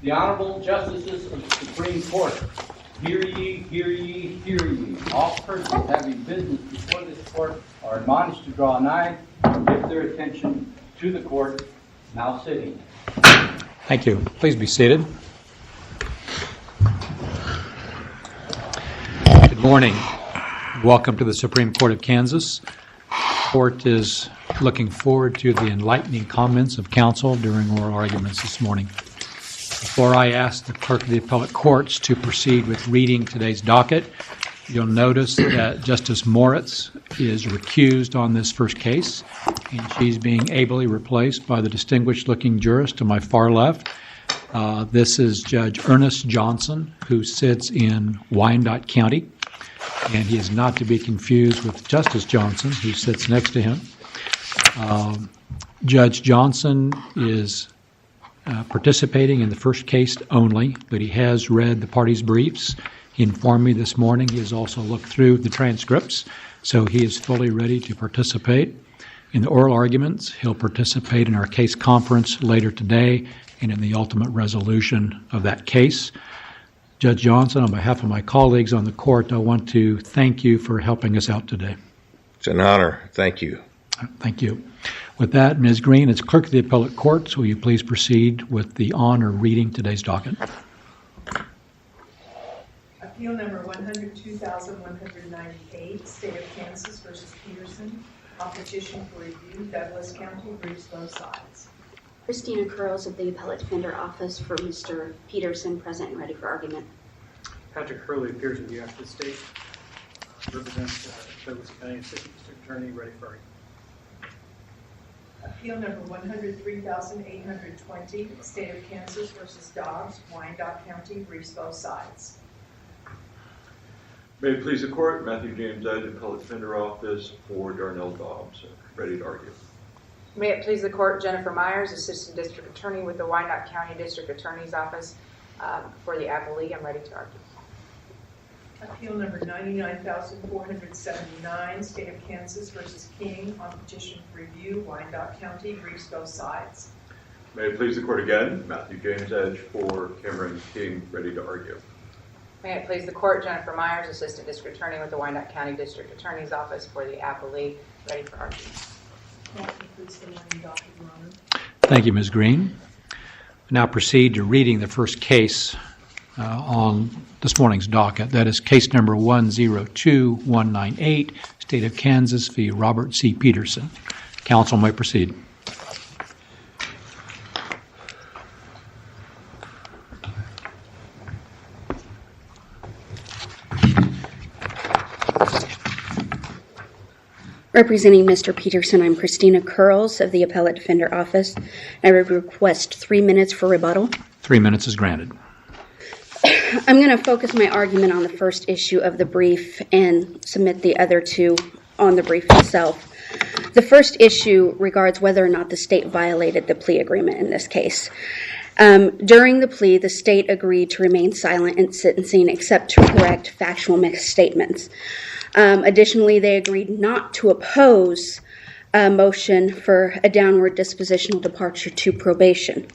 The Honorable Justices of the Supreme Court. Hear ye, hear ye, hear ye. All persons having business before this court are admonished to draw nigh and give their attention to the court now sitting. Thank you. Please be seated. Good morning. Welcome to the Supreme Court of Kansas. The court is looking forward to the enlightening comments of counsel during oral arguments this morning. Before I ask the clerk of the appellate courts to proceed with reading today's docket, you'll notice that Justice Moritz is recused on this first case, and she's being ably replaced by the distinguished-looking jurist to my far left. This is Judge Ernest Johnson, who sits in Wyandotte County, and he is not to be confused with Justice Johnson, who sits next to him. Judge Johnson is participating in the first case only, but he has read the parties' briefs. He informed me this morning he has also looked through the transcripts, so he is fully ready to participate in the oral arguments. He'll participate in our case conference later today and in the ultimate resolution of that case. Judge Johnson, on behalf of my colleagues on the court, I want to thank you for helping us out today. It's an honor. Thank you. Thank you. With that, Ms. Green, as clerk of the appellate courts, will you please proceed with the honor of reading today's docket? Appeal number 102,198, State of Kansas versus Peterson. Opposition for review, Douglas County, briefs both sides. Christina Curls of the Appellate Defender Office for Mr. Peterson, present and ready for argument. Patrick Hurley appears on behalf of the state. Represents Douglas County Assistant District Attorney, ready for argument. Appeal number 103,820, State of Kansas versus Dobbs, Wyandotte County, briefs both sides. May it please the court, Matthew James Edge, Appellate Defender Office for Darnell Dobbs, ready to argue. May it please the court, Jennifer Myers, Assistant District Attorney with the Wyandotte County District Attorney's Office for the appellee. I'm ready to argue. Appeal number 99,479, State of Kansas versus King, on petition for review, Wyandotte County, briefs both sides. May it please the court again, Matthew James Edge for Cameron King, ready to argue. May it please the court, Jennifer Myers, Assistant District Attorney with the Wyandotte County District Attorney's Office for the appellee, ready for argument. That concludes the morning docket, Your Honor. Thank you, Ms. Green. I now proceed to reading the first case on this morning's docket. That is case number 102198, State of Kansas v. Robert C. Peterson. Counsel may proceed. Representing Mr. Peterson, I'm Christina Curls of the Appellate Defender Office. I would request 3 minutes for rebuttal. 3 minutes is granted. I'm going to focus my argument on the first issue of the brief and submit the other two on the brief itself. The first issue regards whether or not the state violated the plea agreement in this case. During the plea, the state agreed to remain silent in sentencing except to correct factual misstatements. Additionally, they agreed not to oppose a motion for a downward dispositional departure to probation.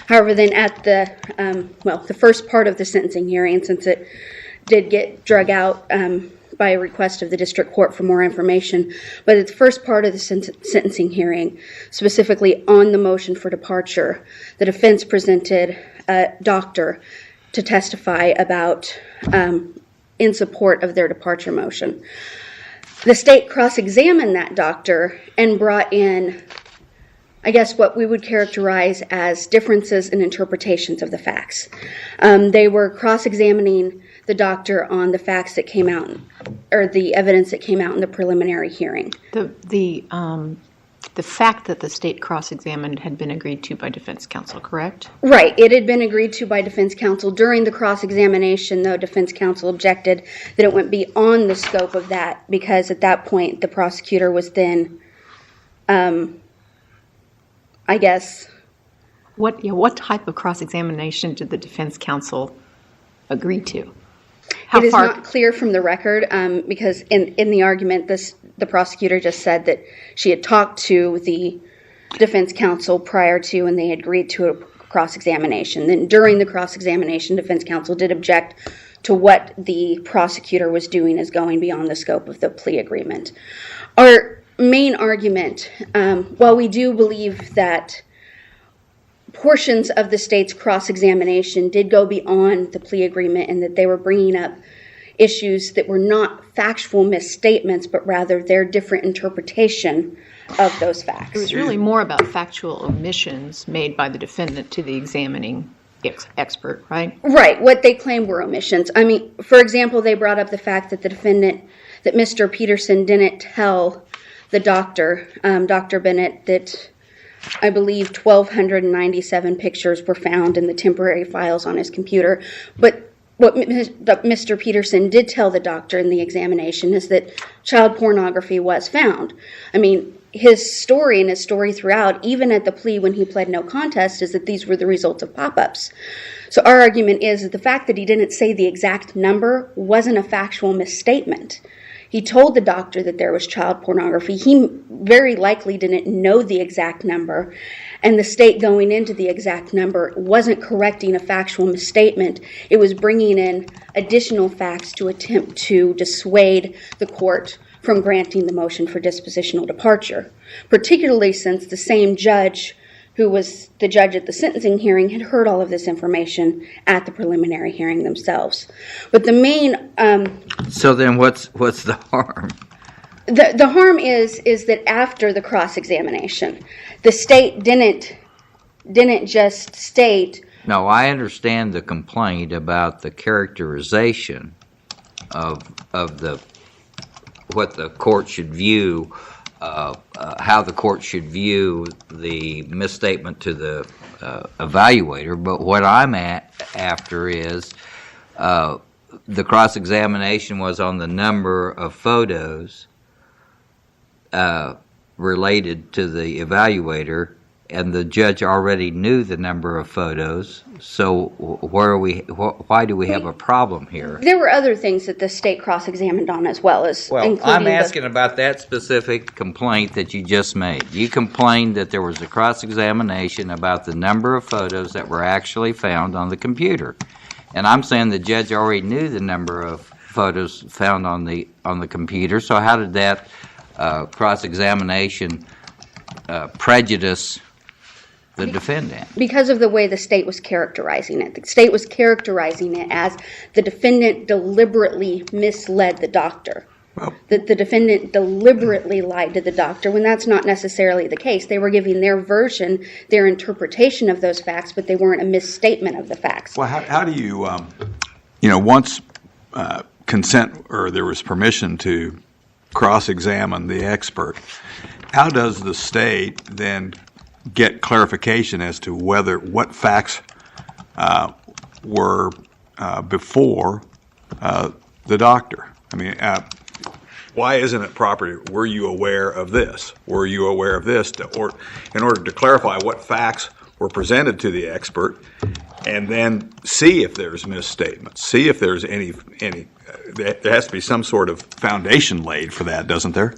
However, then at the first part of the sentencing hearing, since it did get drug out by a request of the district court for more information, but at the first part of the sentencing hearing, specifically on the motion for departure, the defense presented a doctor to testify about in support of their departure motion. The state cross-examined that doctor and brought in, I guess, what we would characterize as differences in interpretations of the facts. They were cross-examining the doctor on the facts that came out, or the evidence that came out in the preliminary hearing. The fact that the state cross-examined had been agreed to by defense counsel, correct? Right. It had been agreed to by defense counsel. During the cross-examination, though, defense counsel objected that it went beyond the scope of that because at that point the prosecutor was then, I guess... What type of cross-examination did the defense counsel agree to? It is not clear from the record because in the argument, the prosecutor just said that she had talked to the defense counsel prior to and they agreed to a cross-examination. Then during the cross-examination, defense counsel did object to what the prosecutor was doing as going beyond the scope of the plea agreement. Our main argument, while we do believe that portions of the state's cross-examination did go beyond the plea agreement and that they were bringing up issues that were not factual misstatements, but rather their different interpretation of those facts. It was really more about factual omissions made by the defendant to the examining expert, right? Right. What they claimed were omissions. I mean, for example, they brought up the fact that that Mr. Peterson didn't tell the doctor, Dr. Bennett, that I believe 1,297 pictures were found in the temporary files on his computer. But what Mr. Peterson did tell the doctor in the examination is that child pornography was found. I mean, his story and his story throughout, even at the plea when he pled no contest, is that these were the results of pop-ups. So our argument is that the fact that he didn't say the exact number wasn't a factual misstatement. He told the doctor that there was child pornography. He very likely didn't know the exact number, and the state going into the exact number wasn't correcting a factual misstatement. It was bringing in additional facts to attempt to dissuade the court from granting the motion for dispositional departure, particularly since the same judge who was the judge at the sentencing hearing had heard all of this information at the preliminary hearing themselves. But the main... So then what's the harm? The harm is that after the cross-examination, the state didn't just state... No, I understand the complaint about the characterization of what the court should view, how the court should view the misstatement to the evaluator. But what I'm after is the cross-examination was on the number of photos related to the evaluator, and the judge already knew the number of photos. So why do we have a problem here? There were other things that the state cross-examined on as well as I'm asking about that specific complaint that you just made. You complained that there was a cross-examination about the number of photos that were actually found on the computer. And I'm saying the judge already knew the number of photos found on the computer. So how did that cross-examination prejudice the defendant? Because of the way the state was characterizing it. The state was characterizing it as the defendant deliberately misled the doctor. That the defendant deliberately lied to the doctor, when that's not necessarily the case. They were giving their version, their interpretation of those facts, but they weren't a misstatement of the facts. Well, how do you, once consent or there was permission to cross-examine the expert, how does the state then get clarification as to what facts were before the doctor? I mean, why isn't it proper? Were you aware of this? Were you aware of this? In order to clarify what facts were presented to the expert, and then see if there's misstatements, see if there's any. There has to be some sort of foundation laid for that, doesn't there?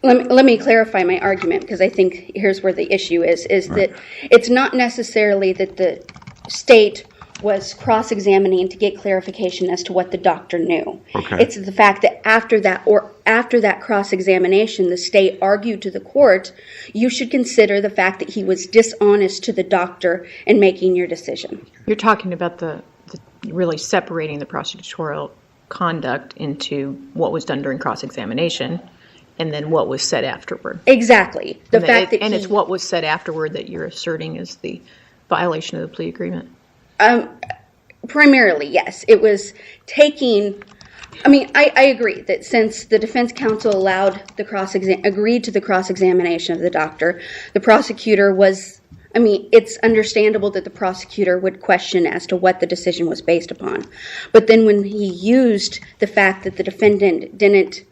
Let me clarify my argument, because I think here's where the issue is that it's not necessarily that the state was cross-examining to get clarification as to what the doctor knew. Okay. It's the fact that after that cross-examination, the state argued to the court, you should consider the fact that he was dishonest to the doctor in making your decision. You're talking about the really separating the prosecutorial conduct into what was done during cross-examination and then what was said afterward. Exactly. It's what was said afterward that you're asserting is the violation of the plea agreement. Primarily, yes. It was taking... I agree that since the defense counsel agreed to the cross-examination of the doctor, the prosecutor was... it's understandable that the prosecutor would question as to what the decision was based upon. But then when he used the fact that the defendant didn't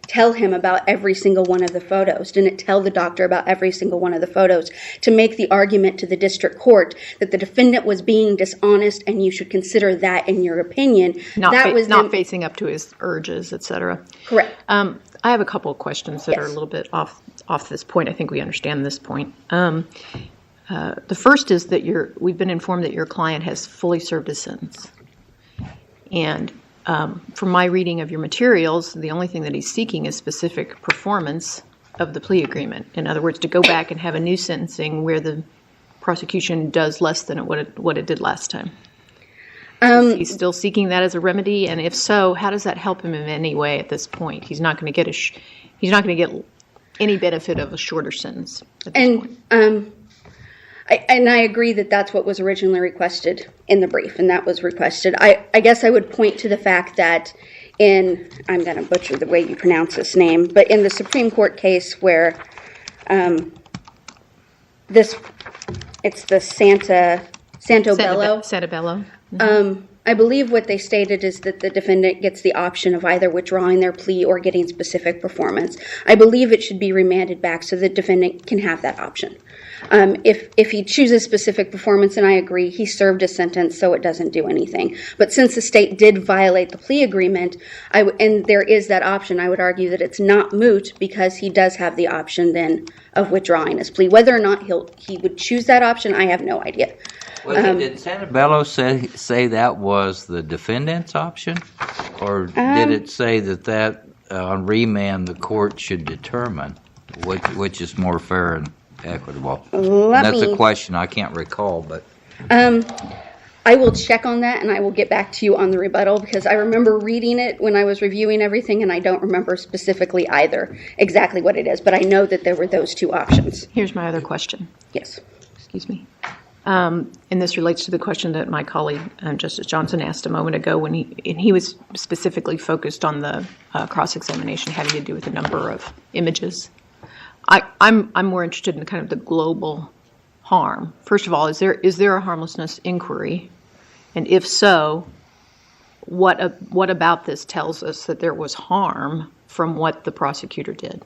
tell him about every single one of the photos, didn't tell the doctor about every single one of the photos, to make the argument to the district court that the defendant was being dishonest and you should consider that in your opinion. Not facing up to his urges, etc. Correct. I have a couple of questions that are a little bit off this point. I think we understand this point. The first is that we've been informed that your client has fully served his sentence. And from my reading of your materials, the only thing that he's seeking is specific performance of the plea agreement. In other words, to go back and have a new sentencing where the prosecution does less than what it did last time. Is he still seeking that as a remedy? And if so, how does that help him in any way at this point? He's not going to get any benefit of a shorter sentence at this point. I agree that that's what was originally requested in the brief, and that was requested. I guess I would point to the fact that I'm going to butcher the way you pronounce this name, but in the Supreme Court case where it's the Santo Bello. Mm-hmm. I believe what they stated is that the defendant gets the option of either withdrawing their plea or getting specific performance. I believe it should be remanded back so the defendant can have that option. If he chooses specific performance, and I agree, he served a sentence, so it doesn't do anything. But since the state did violate the plea agreement, and there is that option, I would argue that it's not moot because he does have the option then of withdrawing his plea. Whether or not he would choose that option, I have no idea. Well, did Santabello say that was the defendant's option? Or did it say that on remand the court should determine which is more fair and equitable? That's a question I can't recall, but... I will check on that, and I will get back to you on the rebuttal, because I remember reading it when I was reviewing everything, and I don't remember specifically either exactly what it is, but I know that there were those two options. Here's my other question. Yes. Excuse me. And this relates to the question that my colleague, Justice Johnson, asked a moment ago when he was specifically focused on the cross-examination having to do with the number of images. I'm more interested in kind of the global harm. First of all, is there a harmlessness inquiry? And if so, what about this tells us that there was harm from what the prosecutor did?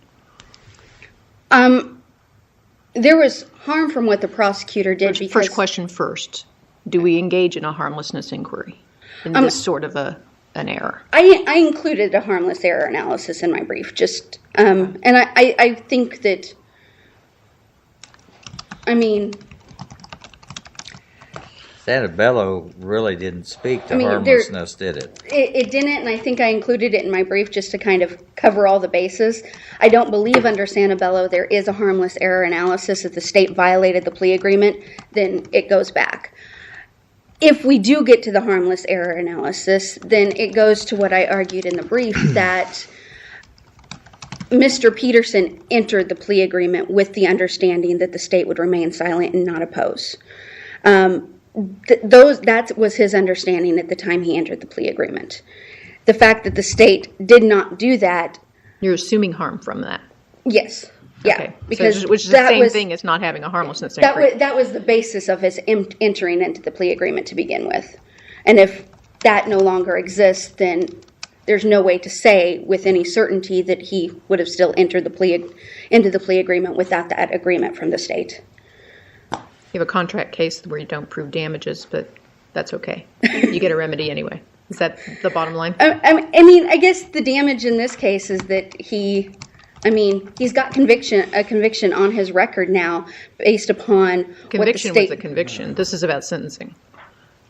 There was harm from what the prosecutor did because... First question first. Do we engage in a harmlessness inquiry in this sort of an error? I included a harmless error analysis in my brief, and I think that, Santabello really didn't speak to harmlessness, did it? It didn't, and I think I included it in my brief just to kind of cover all the bases. I don't believe under Santabello there is a harmless error analysis. If the state violated the plea agreement, then it goes back. If we do get to the harmless error analysis, then it goes to what I argued in the brief, that Mr. Peterson entered the plea agreement with the understanding that the state would remain silent and not oppose. That was his understanding at the time he entered the plea agreement. The fact that the state did not do that... You're assuming harm from that? Yes. Yeah. Okay. Because which is the same thing as not having a harmlessness inquiry. That was the basis of his entering into the plea agreement to begin with. And if that no longer exists, then there's no way to say with any certainty that he would have still entered into the plea agreement without that agreement from the state. You have a contract case where you don't prove damages, but that's okay. You get a remedy anyway. Is that the bottom line? I guess the damage in this case is that he's got a conviction on his record now based upon what the state... Conviction was a conviction. This is about sentencing.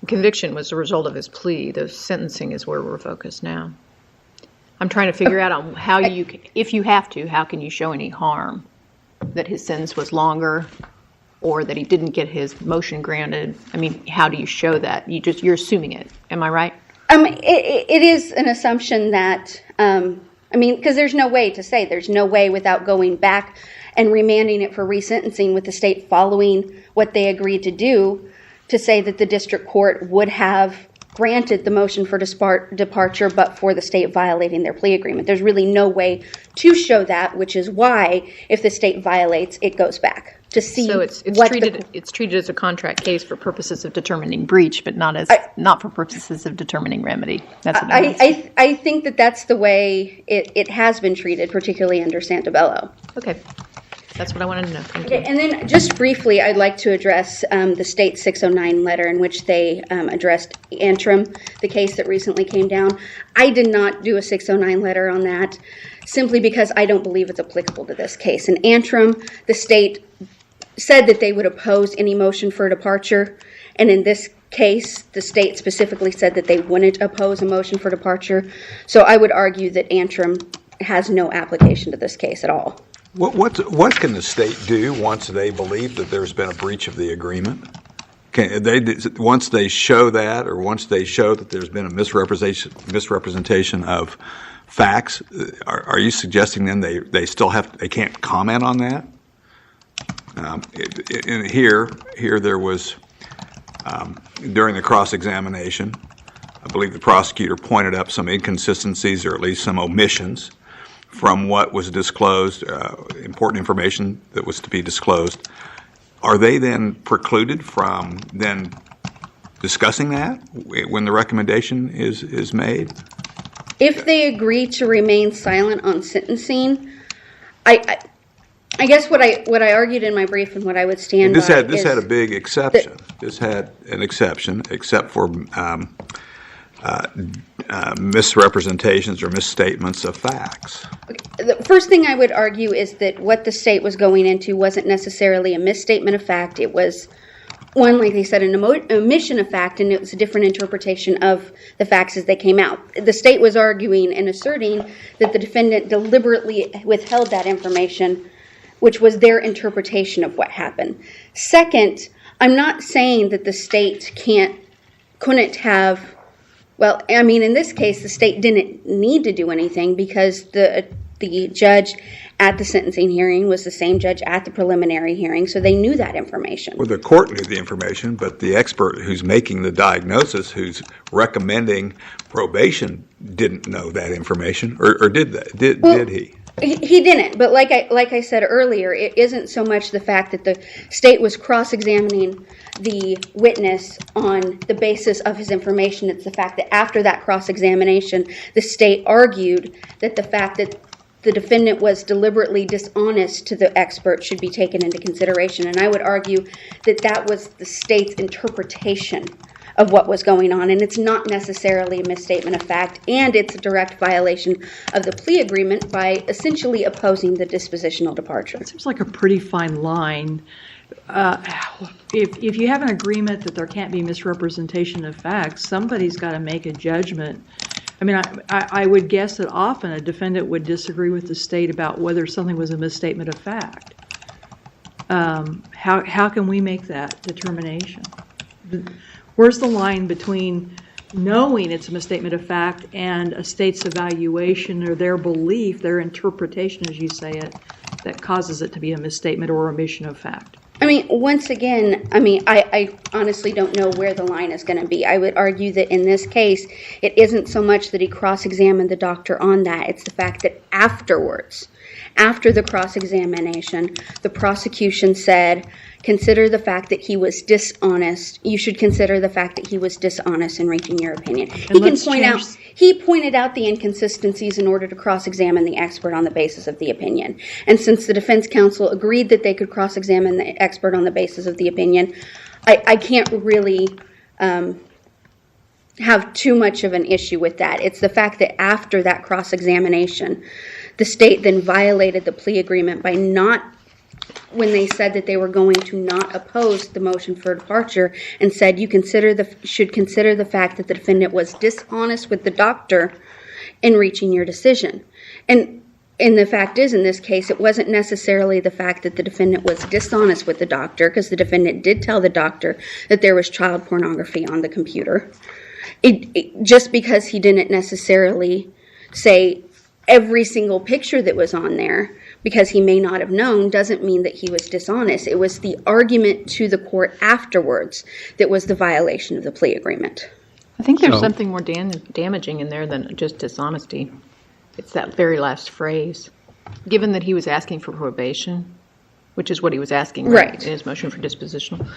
Conviction was the result of his plea. The sentencing is where we're focused now. I'm trying to figure out on how if you have to, how can you show any harm that his sentence was longer or that he didn't get his motion granted? How do you show that? You're assuming it. Am I right? It is an assumption that, because there's no way to say. There's no way without going back and remanding it for resentencing with the state following what they agreed to do to say that the district court would have granted the motion for departure but for the state violating their plea agreement. There's really no way to show that, which is why if the state violates, it goes back to see. So it's treated as a contract case for purposes of determining breach, but not for purposes of determining remedy. That's what I think that's the way it has been treated, particularly under Santabello. Okay. That's what I wanted to know. Thank you. And then just briefly, I'd like to address the state 609 letter in which they addressed Antrim, the case that recently came down. I did not do a 609 letter on that simply because I don't believe it's applicable to this case. In Antrim, the state said that they would oppose any motion for departure, and in this case, the state specifically said that they wouldn't oppose a motion for departure. So I would argue that Antrim has no application to this case at all. What can the state do once they believe that there's been a breach of the agreement? Once they show that, or once they show that there's been a misrepresentation of facts, are you suggesting then they can't comment on that? Here there was, during the cross-examination, I believe the prosecutor pointed up some inconsistencies or at least some omissions from what was disclosed, important information that was to be disclosed. Are they then precluded from then discussing that when the recommendation is made? If they agree to remain silent on sentencing, I guess what I argued in my brief and what I would stand by is... This had a big exception. This had an exception, except for misrepresentations or misstatements of facts. The first thing I would argue is that what the state was going into wasn't necessarily a misstatement of fact. It was, one, like they said, an omission of fact, and it was a different interpretation of the facts as they came out. The state was arguing and asserting that the defendant deliberately withheld that information, which was their interpretation of what happened. Second, I'm not saying that the state couldn't have... Well, I mean, in this case, the state didn't need to do anything because the judge at the sentencing hearing was the same judge at the preliminary hearing, so they knew that information. Well, the court knew the information, but the expert who's making the diagnosis, who's recommending probation, didn't know that information, or did that? Did he? He didn't, but like I said earlier, it isn't so much the fact that the state was cross-examining the witness on the basis of his information. It's the fact that after that cross-examination, the state argued that the fact that the defendant was deliberately dishonest to the expert should be taken into consideration. And I would argue that that was the state's interpretation of what was going on, and it's not necessarily a misstatement of fact, and it's a direct violation of the plea agreement by essentially opposing the dispositional departure. It seems like a pretty fine line. If you have an agreement that there can't be misrepresentation of facts, somebody's got to make a judgment. I mean, I would guess that often a defendant would disagree with the state about whether something was a misstatement of fact. How can we make that determination? Where's the line between knowing it's a misstatement of fact and a state's evaluation or their belief, their interpretation, as you say it, that causes it to be a misstatement or omission of fact? I mean, once again, I honestly don't know where the line is going to be. I would argue that in this case, it isn't so much that he cross-examined the doctor on that. It's the fact that afterwards, after the cross-examination, the prosecution said, consider the fact that he was dishonest. You should consider the fact that he was dishonest in reaching your opinion. He pointed out the inconsistencies in order to cross-examine the expert on the basis of the opinion. And since the defense counsel agreed that they could cross-examine the expert on the basis of the opinion, I can't really have too much of an issue with that. It's the fact that after that cross-examination, the state then violated the plea agreement by not, when they said that they were going to not oppose the motion for departure, and said you should consider the fact that the defendant was dishonest with the doctor in reaching your decision. And the fact is, in this case, it wasn't necessarily the fact that the defendant was dishonest with the doctor, because the defendant did tell the doctor that there was child pornography on the computer. Just because he didn't necessarily say every single picture that was on there, because he may not have known, doesn't mean that he was dishonest. It was the argument to the court afterwards that was the violation of the plea agreement. I think there's something more damaging in there than just dishonesty. It's that very last phrase. Given that he was asking for probation, which is what he was asking in his motion for dispositional,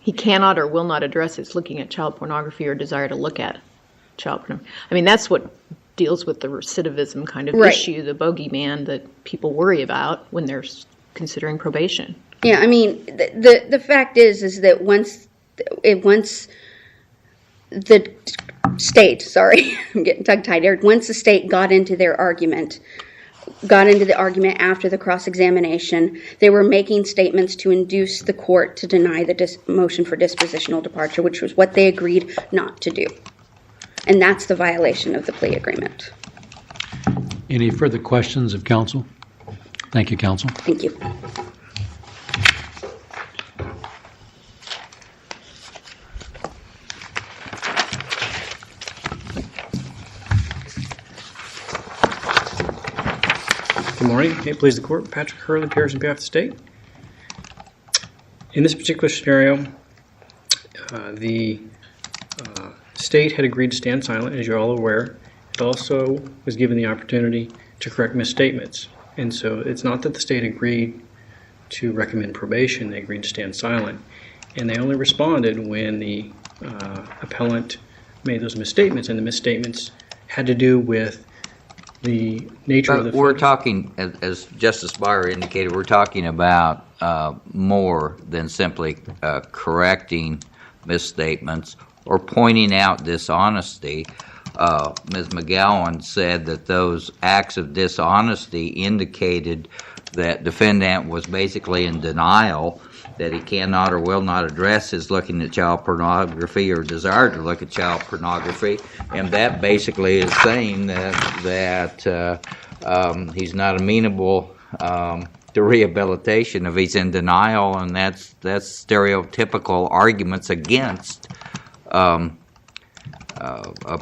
he cannot or will not address his looking at child pornography or desire to look at child pornography. I mean, that's what deals with the recidivism kind of issue, the bogeyman that people worry about when they're considering probation. Yeah, I mean, the fact is that once the state, sorry, I'm getting tongue-tied here, once the state got into their argument, got into the argument after the cross-examination. They were making statements to induce the court to deny the motion for dispositional departure, which was what they agreed not to do. And that's the violation of the plea agreement. Any further questions of counsel? Thank you, counsel. Thank you. Good morning. May it please the court. Patrick Hurley, Peterson, on behalf of the state. In this particular scenario, the state had agreed to stand silent, as you're all aware. It also was given the opportunity to correct misstatements. And so it's not that the state agreed to recommend probation, they agreed to stand silent. And they only responded when the appellant made those misstatements, and the misstatements had to do with the nature of the... We're talking, as Justice Breyer indicated, we're talking about more than simply correcting misstatements or pointing out dishonesty. Ms. McGowan said that those acts of dishonesty indicated that defendant was basically in denial, that he cannot or will not address his looking at child pornography or desire to look at child pornography, and that basically is saying that he's not amenable to rehabilitation if he's in denial, and that's stereotypical arguments against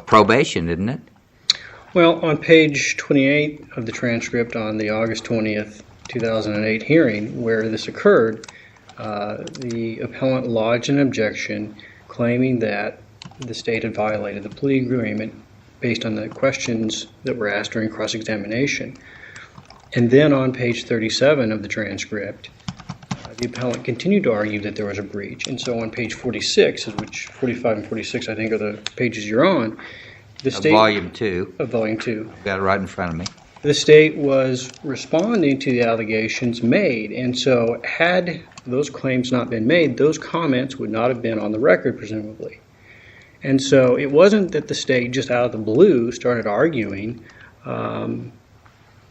probation, isn't it? Well, on page 28 of the transcript on the August 20th, 2008 hearing where this occurred, the appellant lodged an objection claiming that the state had violated the plea agreement based on the questions that were asked during cross-examination. And then on page 37 of the transcript, the appellant continued to argue that there was a breach. And so on page 46, which 45 and 46 I think are the pages you're on, the state... Volume 2. Of Volume 2. Got it right in front of me. The state was responding to the allegations made, and so had those claims not been made, those comments would not have been on the record, presumably. And so it wasn't that the state just out of the blue started arguing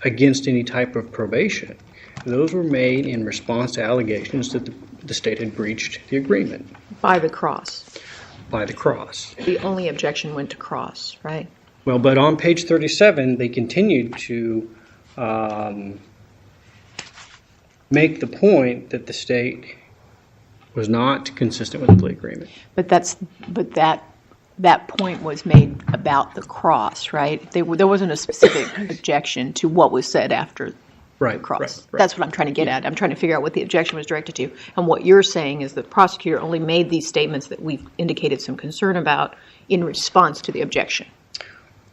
against any type of probation. Those were made in response to allegations that the state had breached the agreement. By the cross. By the cross. The only objection went to cross, right? Well, but on page 37, they continued to make the point that the state was not consistent with the plea agreement. But that point was made about the cross, right? There wasn't a specific objection to what was said after the cross. Right. That's what I'm trying to get at. I'm trying to figure out what the objection was directed to. And what you're saying is the prosecutor only made these statements that we've indicated some concern about in response to the objection.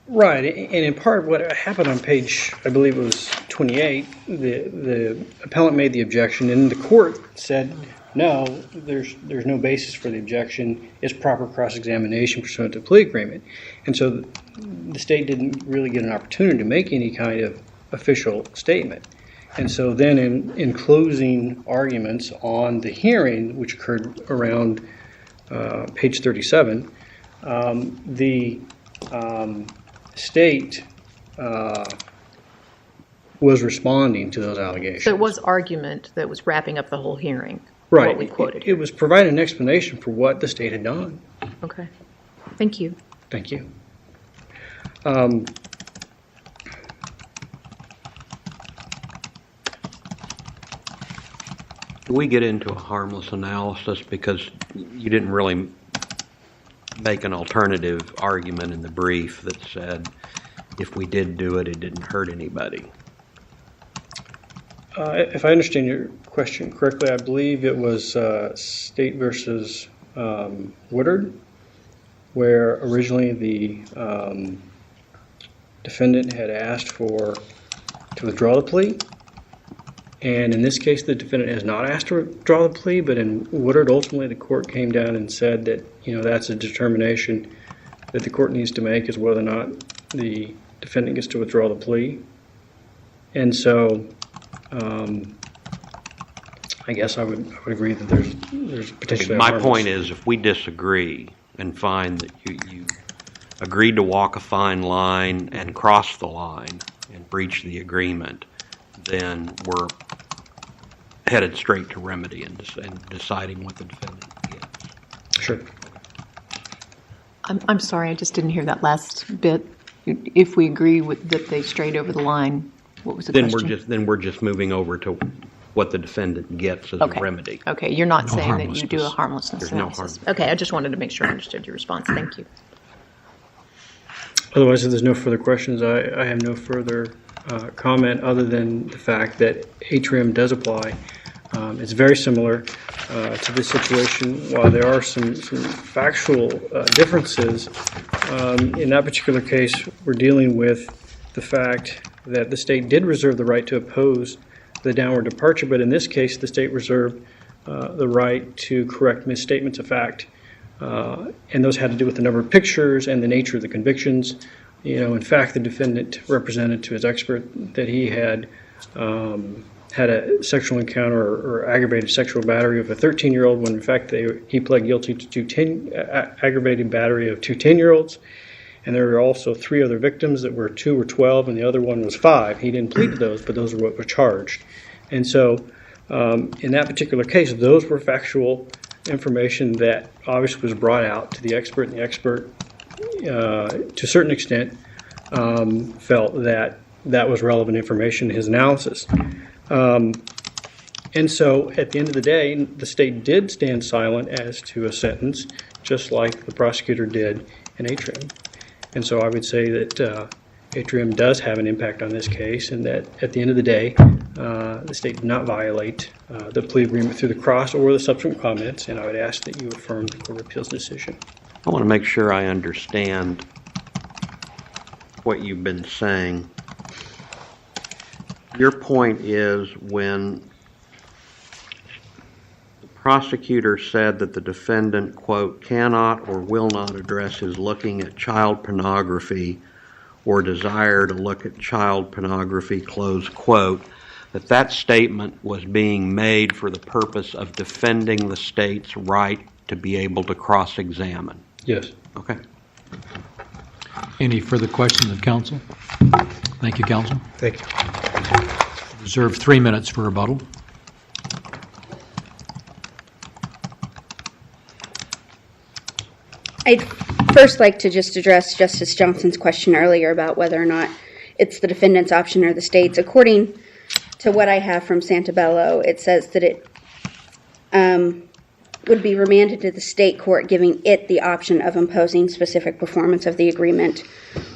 Right, and in part what happened on page, I believe it was 28, the appellant made the objection, and the court said, no, there's no basis for the objection. It's proper cross-examination pursuant to the plea agreement. And so the state didn't really get an opportunity to make any kind of official statement. And so then in closing arguments on the hearing, which occurred around page 37, the state was responding to those allegations. So it was argument that was wrapping up the whole hearing. Right. What we quoted. It was providing an explanation for what the state had done. Okay. Thank you. Thank you. We get into a harmless analysis because you didn't really make an alternative argument in the brief that said if we did do it, it didn't hurt anybody. If I understand your question correctly, I believe it was State versus Woodard, where originally the defendant had asked to withdraw the plea. And in this case, the defendant has not asked to withdraw the plea, but in Woodard, ultimately the court came down and said that, that's a determination that the court needs to make, is whether or not the defendant gets to withdraw the plea. And so I guess I would agree that there's potentially My point is, if we disagree and find that you agreed to walk a fine line and cross the line, and breach the agreement, then we're headed straight to remedy and deciding what the defendant gets. Sure. I'm sorry, I just didn't hear that last bit. If we agree with that they strayed over the line, what was the question? Then we're just moving over to what the defendant gets as a remedy. Okay, you're not No saying that you do a harmlessness There's no analysis. harm. Okay, I just wanted to make sure I understood your response. Thank you. Otherwise, if there's no further questions, I have no further comment other than the fact that Atrium does apply. It's very similar to this situation. While there are some factual differences, in that particular case, we're dealing with the fact that the state did reserve the right to oppose the downward departure, but in this case, the state reserved the right to correct misstatements of fact, and those had to do with the number of pictures and the nature of the convictions. In fact, the defendant represented to his expert that he had had a sexual encounter or aggravated sexual battery of a 13-year-old, when in fact he pled guilty to aggravated battery of two 10-year-olds. And there were also 3 other victims that were 2 were 12 and the other one was 5. He didn't plead to those, but those are what were charged. And so in that particular case, those were factual information that obviously was brought out to the expert, and the expert, to a certain extent, felt that that was relevant information to his analysis. And so at the end of the day, the state did stand silent as to a sentence, just like the prosecutor did in Atrium. And so I would say that Atrium does have an impact on this case, and that at the end of the day, the state did not violate the plea agreement through the cross or the subsequent comments, and I would ask that you affirm the Court of Appeals decision. I want to make sure I understand what you've been saying. Your point is when the prosecutor said that the defendant, quote, cannot or will not address his looking at child pornography or desire to look at child pornography, close quote, that statement was being made for the purpose of defending the state's right to be able to cross-examine. Yes. Okay. Any further questions of counsel? Thank you, counsel. Thank you. Reserve 3 minutes for rebuttal. I'd first like to just address Justice Johnson's question earlier about whether or not it's the defendant's option or the state's. According to what I have from Santabello, it says that it would be remanded to the state court, giving it the option of imposing specific performance of the agreement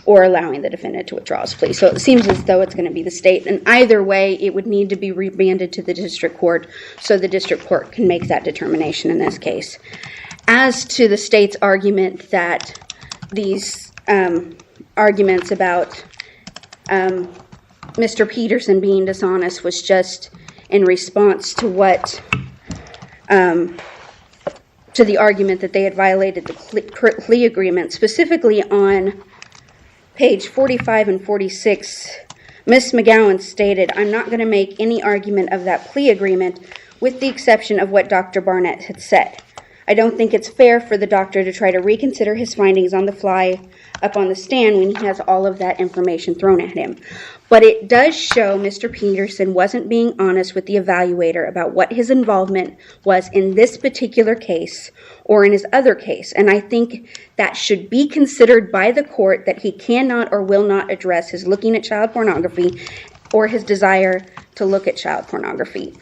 or allowing the defendant to withdraw his plea. So it seems as though it's going to be the state. And either way, it would need to be remanded to the district court so the district court can make that determination in this case. As to the state's argument that these arguments about Mr. Peterson being dishonest was just in response to what to the argument that they had violated the plea agreement. Specifically on page 45 and 46, Ms. McGowan stated, "I'm not going to make any argument of that plea agreement with the exception of what Dr. Barnett had said. I don't think it's fair for the doctor to try to reconsider his findings on the fly up on the stand when he has all of that information thrown at him. But it does show Mr. Peterson wasn't being honest with the evaluator about what his involvement was in this particular case or in his other case. And I think that should be considered by the court, that he cannot or will not address his looking at child pornography or his desire to look at child pornography."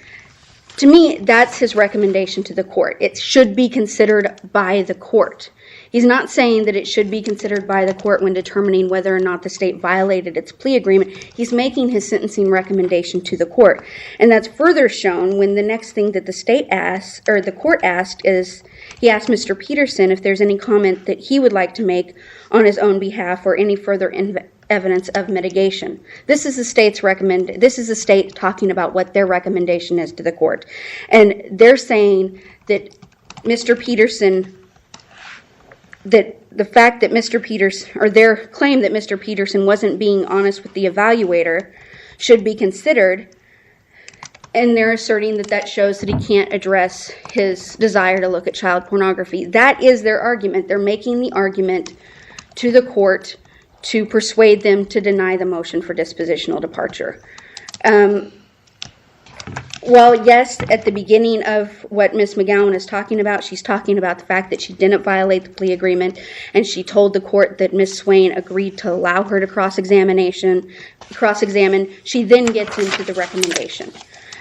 To me, that's his recommendation to the court. It should be considered by the court. He's not saying that it should be considered by the court when determining whether or not the state violated its plea agreement. He's making his sentencing recommendation to the court. And that's further shown when the next thing that the state asked, or the court asked, is he asked Mr. Peterson if there's any comment that he would like to make on his own behalf or any further evidence of mitigation. This is the state talking about what their recommendation is to the court. And they're saying that Mr. Peterson, that the fact that Mr. Peterson, or their claim that Mr. Peterson wasn't being honest with the evaluator should be considered, and they're asserting that that shows that he can't address his desire to look at child pornography. That is their argument. They're making the argument to the court to persuade them to deny the motion for dispositional departure. Well, yes, at the beginning of what Ms. McGowan is talking about, she's talking about the fact that she didn't violate the plea agreement, and she told the court that Ms. Swain agreed to allow her to cross-examine. She then gets into the recommendation.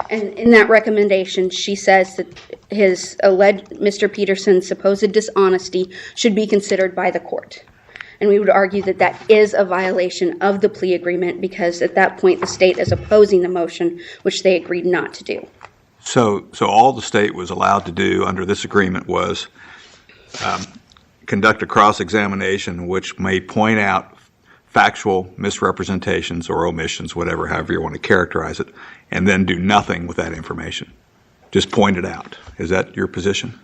And in that recommendation, she says that his alleged, Mr. Peterson's supposed dishonesty should be considered by the court. And we would argue that that is a violation of the plea agreement because at that point the state is opposing the motion, which they agreed not to do. So all the state was allowed to do under this agreement was conduct a cross-examination which may point out factual misrepresentations or omissions, however you want to characterize it, and then do nothing with that information. Just point it out. Is that your position?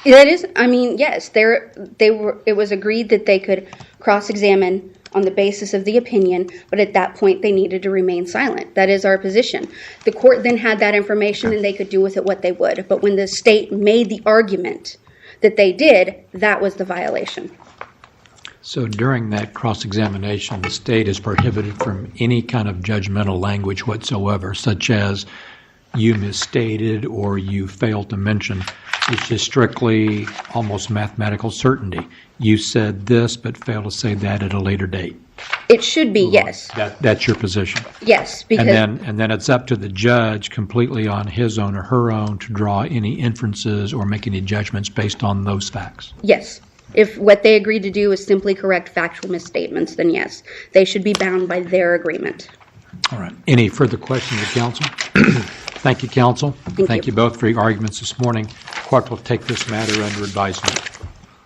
That is, yes, it was agreed that they could cross-examine on the basis of the opinion, but at that point they needed to remain silent. That is our position. The court then had that information and they could do with it what they would. But when the state made the argument that they did, that was the violation. So during that cross-examination, the state is prohibited from any kind of judgmental language whatsoever, such as you misstated or you failed to mention. It's just strictly almost mathematical certainty. You said this, but failed to say that at a later date. It should be, yes. That's your position. Yes, because and then it's up to the judge completely on his own or her own to draw any inferences or make any judgments based on those facts. yes. If what they agreed to do is simply correct factual misstatements, then yes, they should be bound by their agreement. All right. Any further questions of counsel? Thank you, counsel. Thank you both for your arguments this morning. Court will take this matter under advisement.